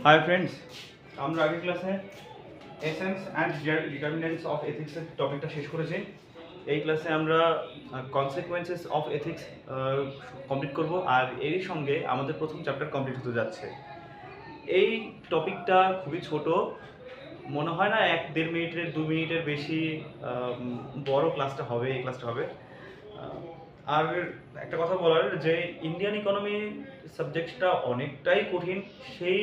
Hi friends, আমরা আগের ক্লাসে এসেন্স অ্যান্ড ডিটারমিনেন্টস অফ এথিক্সের টপিকটা শেষ করেছি। এই ক্লাসে আমরা কনসিকুয়েন্সেস অফ এথিক্স কমপ্লিট করব, আর এরই সঙ্গে আমাদের প্রথম চ্যাপ্টার কমপ্লিট হতে যাচ্ছে। এই টপিকটা খুবই ছোট, মনে হয় না 1-1.5 মিনিটের 2 মিনিটের বেশি বড় ক্লাসটা হবে, এই ক্লাসটা হবে। আর একটা কথা বলার যে ইন্ডিয়ান ইকোনমি সাবজেক্টটা অনেকটাই কঠিন। সেই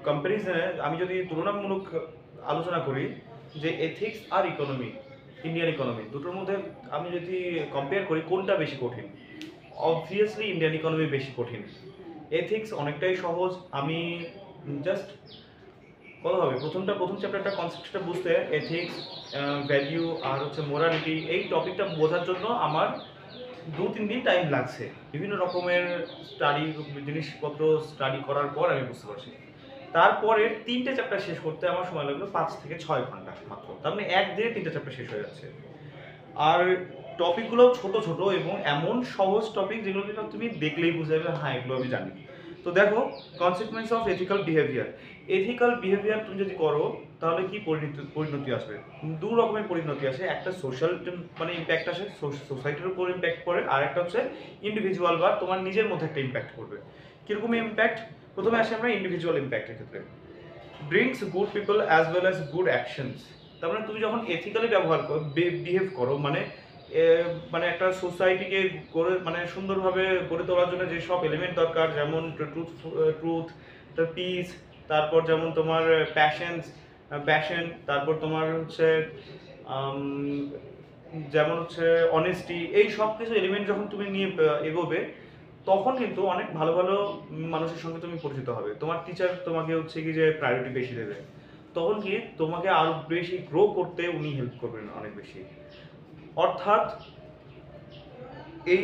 কম্প্যারিজনে আমি যদি তুলনামূলক আলোচনা করি যে এথিক্স আর ইকোনমি, ইন্ডিয়ান ইকোনমি দুটোর মধ্যে আমি যদি কম্পেয়ার করি কোনটা বেশি কঠিন, অবভিয়াসলি ইন্ডিয়ান ইকোনমি বেশি কঠিন। এথিক্স অনেকটাই সহজ। আমি জাস্ট বলা হবে প্রথম চ্যাপ্টারটা কনসেপ্টটা বুঝতে এথিক্স, ভ্যালিউ আর হচ্ছে মোরালিটি, এই টপিকটা বোঝার জন্য আমার 2-3 দিন টাইম লাগছে। বিভিন্ন রকমের জিনিসপত্র স্টাডি করার পর আমি বুঝতে পারছি। তারপরে 3টে চ্যাপ্টার শেষ করতে আমার সময় লাগলো 5 থেকে 6 ঘন্টা মাত্র। তার মানে 1 দিনে 3টে চ্যাপ্টার শেষ হয়ে যাচ্ছে। আর টপিকগুলো ছোট ছোট এবং এমন সহজ টপিক যেগুলো কিনা তুমি দেখলেই বুঝে যাবে হ্যাঁ এগুলো আমি জানি। তো দেখো, consequence of ethical behaviour. Ethical behaviour তুমি যদি করো তাহলে কি পরিণতি আসবে? 2 রকমের পরিণতি আসে। একটা সোশ্যাল মানে ইম্প্যাক্ট আসে, সোসাইটির উপর ইম্প্যাক্ট পড়ে, আর একটা হচ্ছে ইন্ডিভিজুয়াল বা তোমার নিজের মধ্যে একটা ইম্প্যাক্ট করবে। কিরকম ইম্প্যাক্ট? প্রথমে আসে আমরা ইন্ডিভিজুয়াল ইম্প্যাক্টের ক্ষেত্রে। Brings good people as well as good actions. তার মানে তুমি যখন এথিক্যালি ব্যবহার করো, বিহেভ করো, মানে একটা সোসাইটিকে মানে সুন্দরভাবে গড়ে তোলার জন্য যে সব এলিমেন্ট দরকার, যেমন ট্রুথ, পিস, তারপর যেমন তোমার প্যাশন, তারপর তোমার হচ্ছে যেমন হচ্ছে অনেস্টি, এই সব কিছু এলিমেন্ট যখন তুমি নিয়ে এগোবে তখন কিন্তু অনেক ভালো ভালো মানুষের সঙ্গে তুমি পরিচিত হবে। তোমার টিচার তোমাকে হচ্ছে কি যে প্রায়োরিটি বেশি দেবে, তখন কি তোমাকে আরো বেশি গ্রো করতে উনি হেল্প করবেন অনেক বেশি। অর্থাৎ এই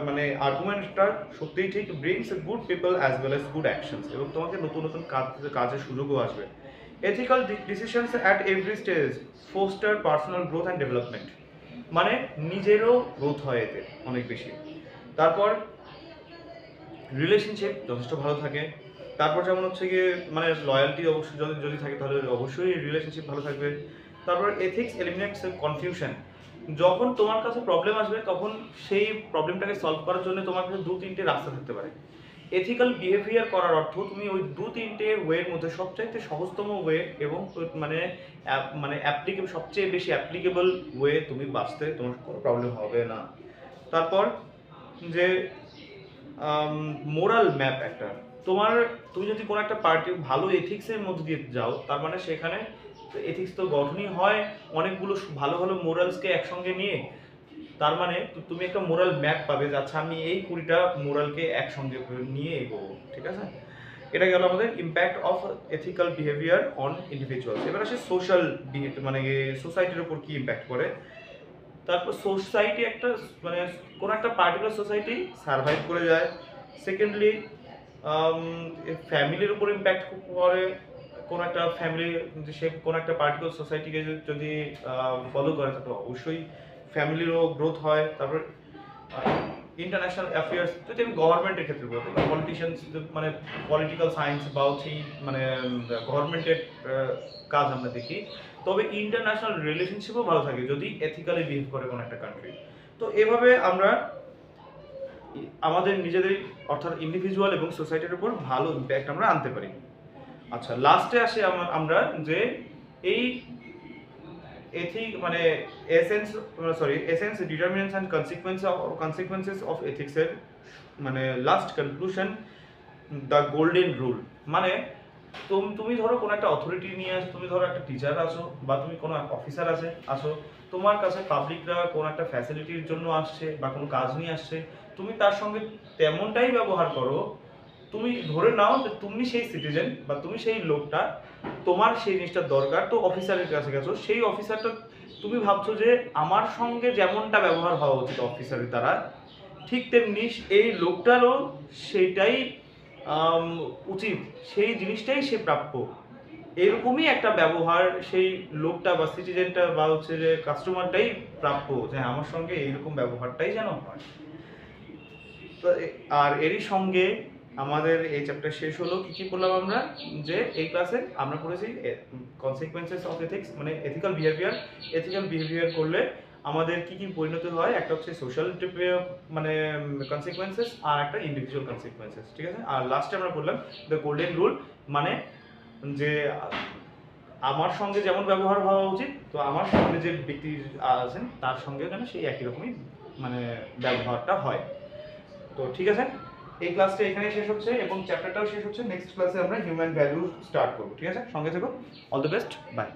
মানে আর্গুমেন্টটা সত্যিই ঠিক। Brings good people as well as good actions, এবং তোমাকে নতুন নতুন কাজের সুযোগও আসবে। Ethical decisions at every stage foster personal growth and development, মানে নিজেরও গ্রোথ হয় এতে অনেক বেশি। তারপর রিলেশনশিপ যথেষ্ট ভালো থাকে। তারপর যেমন হচ্ছে গিয়ে মানে লয়্যালটি অবশ্যই যদি থাকে তাহলে অবশ্যই রিলেশনশিপ ভালো থাকবে। তারপর এথিক্স এলিমিনেটস কনফিউশন। যখন তোমার কাছে প্রবলেম আসবে তখন সেই প্রবলেমটাকে সলভ করার জন্য তোমার কাছে 2-3টে রাস্তা থাকতে পারে। এথিক্যাল বিহেভিয়ার করার অর্থ তুমি ওই 2-3টে ওয়ের মধ্যে সবচাইতে সহজতম ওয়ে এবং মানে সবচেয়ে বেশি অ্যাপ্লিকেবল ওয়ে তুমি বাঁচতে তোমার কোনো প্রবলেম হবে না। তারপর যে মোরাল ম্যাপ একটা তুমি যদি কোনো একটা পার্টি ভালো এথিক্সের মধ্যে দিয়ে যাও, তার মানে সেখানে এথিক্স তো গঠনই হয় অনেকগুলো ভালো ভালো মোরালসকে একসঙ্গে নিয়ে। তার মানে তুমি একটা মোরাল ম্যাপ পাবে যে আচ্ছা আমি এই 20টা মোরালকে একসঙ্গে নিয়ে এগোবো, ঠিক আছে? এটা গেল আমাদের impact of ethical behaviour on individuals. এবার আসে সোশ্যাল মানে সোসাইটির উপর কি ইম্প্যাক্ট করে। তারপর সোসাইটি একটা মানে কোনো একটা পার্টিকুলার সোসাইটি সার্ভাইভ করে যায়। সেকেন্ডলি ফ্যামিলির উপর ইম্প্যাক্ট করে। কোনো একটা ফ্যামিলি সে কোনো একটা পার্টিকুলার সোসাইটিকে যদি ফলো করে তাহলে অবশ্যই ফ্যামিলিরও গ্রোথ হয়। তারপর ইন্টারন্যাশনাল অ্যাফেয়ার্স, যদি আমি গভর্নমেন্টের ক্ষেত্রে বলবো, পলিটিশিয়ানস মানে পলিটিক্যাল সায়েন্স বা হচ্ছে মানে গভর্নমেন্টের কাজ আমরা দেখি। তবে ইন্টারন্যাশনাল রিলেশনশিপও ভালো থাকে যদি এথিক্যালি বিহেভ করে কোনো একটা কান্ট্রি। তো এভাবে আমরা আমাদের নিজেদের অর্থাৎ ইন্ডিভিজুয়াল এবং সোসাইটির উপর ভালো ইম্প্যাক্ট আমরা আনতে পারি। আচ্ছা, লাস্টে আসি আমরা যে এই মানে essence determinants and consequences of এথিক্সের মানে last conclusion, the golden rule. মানে তুমি ধরো কোনো একটা অথরিটি নিয়ে আসো, তুমি ধরো একটা টিচার আছো বা তুমি কোনো অফিসার আসো, তোমার কাছে পাবলিকরা কোনো একটা ফ্যাসিলিটির জন্য আসছে বা কোনো কাজ নিয়ে আসছে, তুমি তার সঙ্গে তেমনটাই ব্যবহার করো। তুমি ধরে নাও যে তুমি সেই সিটিজেন বা তুমি সেই লোকটা, তোমার সেই জিনিসটা দরকার, তো অফিসারের কাছে গেছো, সেই অফিসারটা তুমি ভাবছো যে আমার সঙ্গে যেমনটা ব্যবহার হওয়া উচিত অফিসারের দ্বারা, ঠিক তেমনি এই লোকটারও সেইটাই উচিত, সেই জিনিসটাই সে প্রাপ্য। এরকমই একটা ব্যবহার সেই লোকটা বা সিটিজেনটা বা হচ্ছে যে কাস্টমারটাই প্রাপ্য, যে আমার সঙ্গে এইরকম ব্যবহারটাই যেন হয়। আর এরই সঙ্গে আমাদের এই চ্যাপ্টার শেষ হলো। কি পড়লাম আমরা? যে এই ক্লাসে আমরা পড়েছি কনসিকুয়েন্সেস অফ এথিক্স, মানে এথিক্যাল বিহেভিয়ার করলে আমাদের কি পরিণতি হয়। একটা হচ্ছে সোশ্যাল মানে কনসিকুয়েন্সেস, আর একটা ইন্ডিভিজুয়াল কনসিকুয়েন্সেস, ঠিক আছে। আর লাস্টে আমরা বললাম দ্য গোল্ডেন রুল, মানে যে আমার সঙ্গে যেমন ব্যবহার হওয়া উচিত, তো আমার সামনে যে ব্যক্তি আছেন তার সঙ্গে যেন সেই একই রকমই মানে ব্যবহারটা হয়। তো ঠিক আছে, এই ক্লাসটা এখানেই শেষ হচ্ছে এবং চ্যাপ্টারটাও শেষ হচ্ছে। নেক্সট ক্লাসে আমরা হিউম্যান ভ্যালু স্টার্ট করবো, ঠিক আছে। সঙ্গে থেকো। All the best, by.